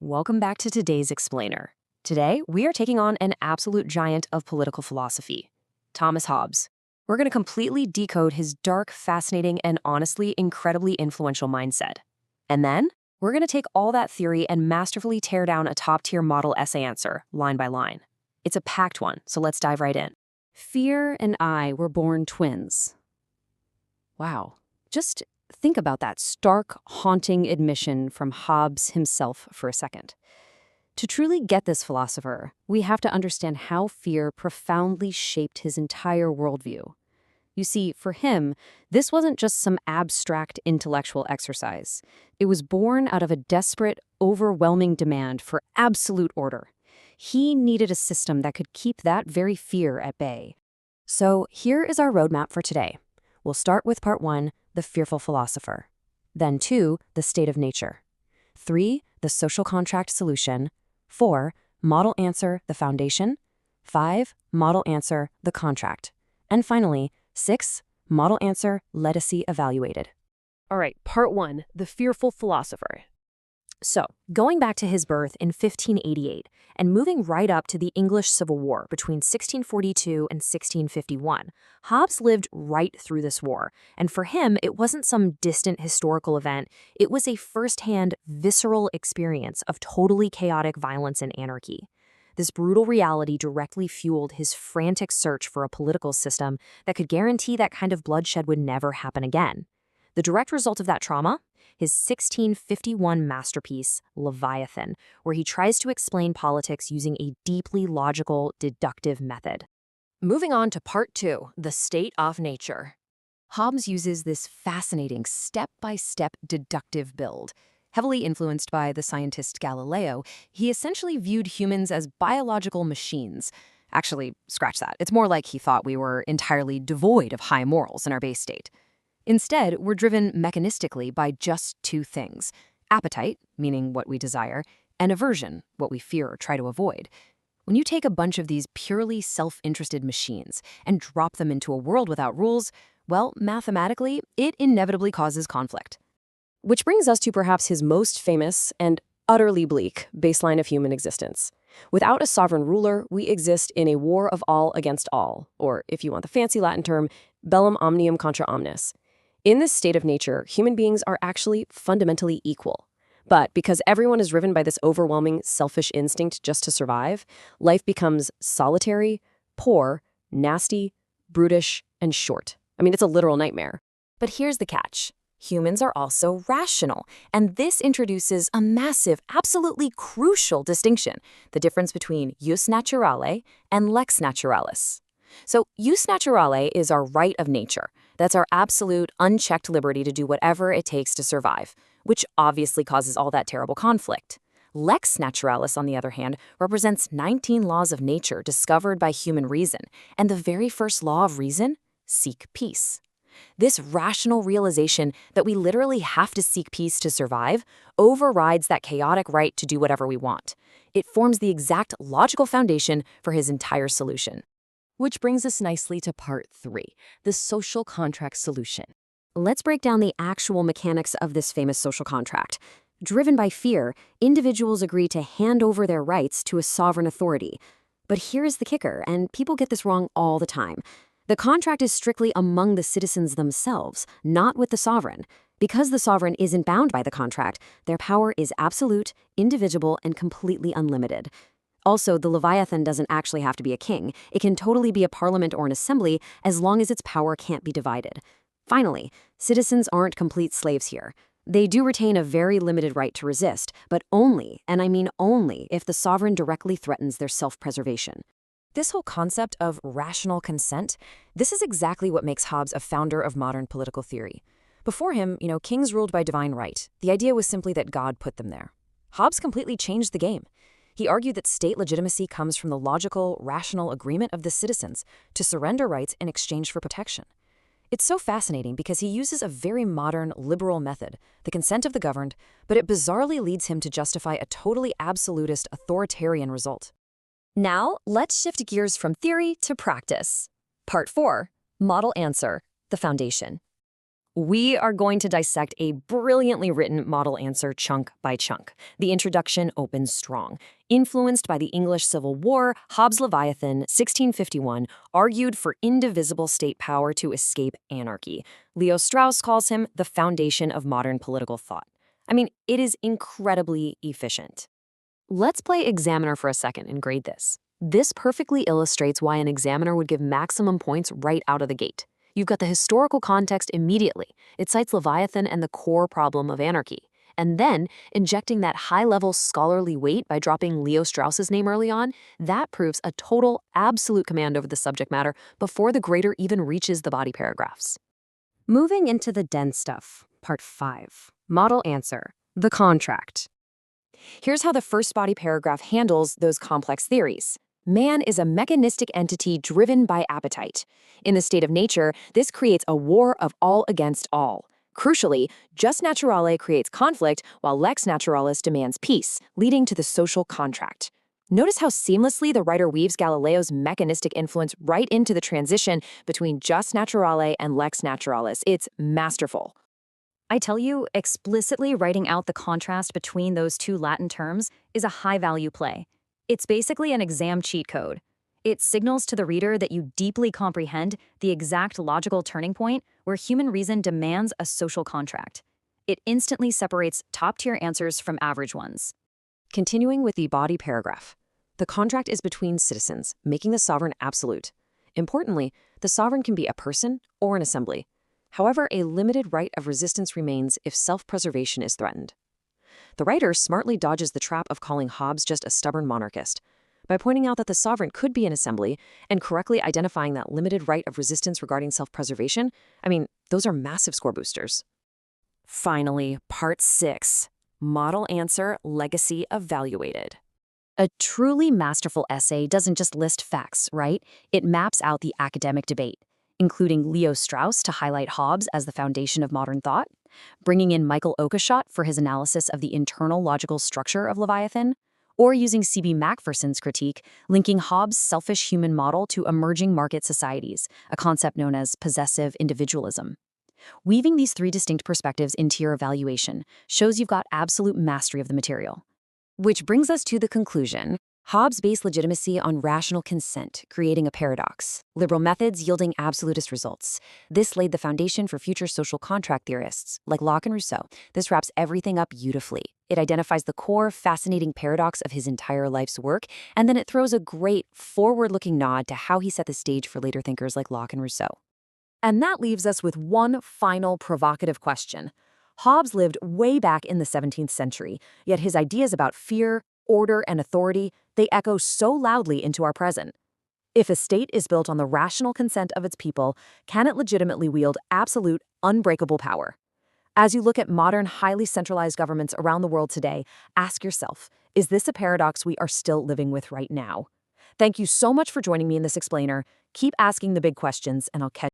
Welcome back to today's Explainer. Today, we are taking on an absolute giant of political philosophy, Thomas Hobbes. We're going to completely decode his dark, fascinating, and honestly incredibly influential mindset. And then, we're going to take all that theory and masterfully tear down a top-tier model essay answer, line by line. It's a packed one, so let's dive right in. Fear and I were born twins. Wow. Just think about that stark, haunting admission from Hobbes himself for a second. To truly get this philosopher, we have to understand how fear profoundly shaped his entire worldview. You see, for him, this wasn't just some abstract intellectual exercise. It was born out of a desperate, overwhelming demand for absolute order. He needed a system that could keep that very fear at bay. So here is our roadmap for today. We'll start with part 1, the fearful philosopher. Then 2, the state of nature. 3, the social contract solution. 4, model answer, the foundation. 5, model answer, the contract. And finally, 6, model answer, lettucey evaluated. All right, part 1, the fearful philosopher. So, going back to his birth in 1588 and moving right up to the English Civil War between 1642 and 1651, Hobbes lived right through this war. And for him, it wasn't some distant historical event. It was a firsthand, visceral experience of totally chaotic violence and anarchy. This brutal reality directly fueled his frantic search for a political system that could guarantee that kind of bloodshed would never happen again. The direct result of that trauma? His 1651 masterpiece, Leviathan, where he tries to explain politics using a deeply logical, deductive method. Moving on to part 2, the state of nature. Hobbes uses this fascinating step-by-step deductive build. Heavily influenced by the scientist Galileo, he essentially viewed humans as biological machines. Actually, scratch that. It's more like he thought we were entirely devoid of high morals in our base state. Instead, we're driven mechanistically by just 2 things: appetite, meaning what we desire, and aversion, what we fear or try to avoid. When you take a bunch of these purely self-interested machines and drop them into a world without rules, well, mathematically, it inevitably causes conflict. Which brings us to perhaps his most famous and utterly bleak baseline of human existence. Without a sovereign ruler, we exist in a war of all against all, or if you want the fancy Latin term, bellum omnium contra omnes. In this state of nature, human beings are actually fundamentally equal. But because everyone is driven by this overwhelming, selfish instinct just to survive, life becomes solitary, poor, nasty, brutish, and short. I mean, it's a literal nightmare. But here's the catch. Humans are also rational, and this introduces a massive, absolutely crucial distinction, the difference between jus naturale and lex naturalis. So, jus naturale is our right of nature. That's our absolute, unchecked liberty to do whatever it takes to survive, which obviously causes all that terrible conflict. Lex naturalis, on the other hand, represents 19 laws of nature discovered by human reason, and the very first law of reason? Seek peace. This rational realization that we literally have to seek peace to survive overrides that chaotic right to do whatever we want. It forms the exact logical foundation for his entire solution. Which brings us nicely to part 3, the social contract solution. Let's break down the actual mechanics of this famous social contract. Driven by fear, individuals agree to hand over their rights to a sovereign authority. But here's the kicker, and people get this wrong all the time. The contract is strictly among the citizens themselves, not with the sovereign. Because the sovereign isn't bound by the contract, their power is absolute, indivisible, and completely unlimited. Also, the Leviathan doesn't actually have to be a king. It can totally be a parliament or an assembly as long as its power can't be divided. Finally, citizens aren't complete slaves here. They do retain a very limited right to resist, but only, and I mean only, if the sovereign directly threatens their self-preservation. This whole concept of rational consent, this is exactly what makes Hobbes a founder of modern political theory. Before him, kings ruled by divine right. The idea was simply that God put them there. Hobbes completely changed the game. He argued that state legitimacy comes from the logical, rational agreement of the citizens to surrender rights in exchange for protection. It's so fascinating because he uses a very modern, liberal method, the consent of the governed, but it bizarrely leads him to justify a totally absolutist, authoritarian result. Now, let's shift gears from theory to practice. Part 4, model answer, the foundation. We are going to dissect a brilliantly written model answer chunk by chunk. The introduction opens strong. Influenced by the English Civil War, Hobbes' Leviathan, 1651, argued for indivisible state power to escape anarchy. Leo Strauss calls him the foundation of modern political thought. I mean, it is incredibly efficient. Let's play examiner for a second and grade this. This perfectly illustrates why an examiner would give maximum points right out of the gate. You've got the historical context immediately. It cites Leviathan and the core problem of anarchy. And then, injecting that high-level scholarly weight by dropping Leo Strauss's name early on, that proves a total, absolute command over the subject matter before the grader even reaches the body paragraphs. Moving into the dense stuff, part 5. Model answer, the contract. Here's how the first body paragraph handles those complex theories. Man is a mechanistic entity driven by appetite. In the state of nature, this creates a war of all against all. Crucially, jus naturale creates conflict, while lex naturalis demands peace, leading to the social contract. Notice how seamlessly the writer weaves Galileo's mechanistic influence right into the transition between jus naturale and lex naturalis. It's masterful. I tell you, explicitly writing out the contrast between those two Latin terms is a high-value play. It's basically an exam cheat code. It signals to the reader that you deeply comprehend the exact logical turning point where human reason demands a social contract. It instantly separates top-tier answers from average ones. Continuing with the body paragraph. The contract is between citizens, making the sovereign absolute. Importantly, the sovereign can be a person or an assembly. However, a limited right of resistance remains if self-preservation is threatened. The writer smartly dodges the trap of calling Hobbes just a stubborn monarchist by pointing out that the sovereign could be an assembly and correctly identifying that limited right of resistance regarding self-preservation. I mean, those are massive score boosters. Finally, part 6. Model answer, legacy evaluated. A truly masterful essay doesn't just list facts, right? It maps out the academic debate, including Leo Strauss to highlight Hobbes as the foundation of modern thought, bringing in Michael Oakeshott for his analysis of the internal logical structure of Leviathan, or using C.B. Macpherson's critique, linking Hobbes' selfish human model to emerging market societies, a concept known as possessive individualism. Weaving these three distinct perspectives into your evaluation shows you've got absolute mastery of the material. Which brings us to the conclusion. Hobbes based legitimacy on rational consent, creating a paradox. Liberal methods yielding absolutist results. This laid the foundation for future social contract theorists, like Locke and Rousseau. This wraps everything up beautifully. It identifies the core, fascinating paradox of his entire life's work, and then it throws a great, forward-looking nod to how he set the stage for later thinkers like Locke and Rousseau. And that leaves us with one final provocative question. Hobbes lived way back in the 17th century, yet his ideas about fear, order, and authority, they echo so loudly into our present. If a state is built on the rational consent of its people, can it legitimately wield absolute, unbreakable power? As you look at modern, highly centralized governments around the world today, ask yourself, is this a paradox we are still living with right now? Thank you so much for joining me in this explainer. Keep asking the big questions, and I'll catch you.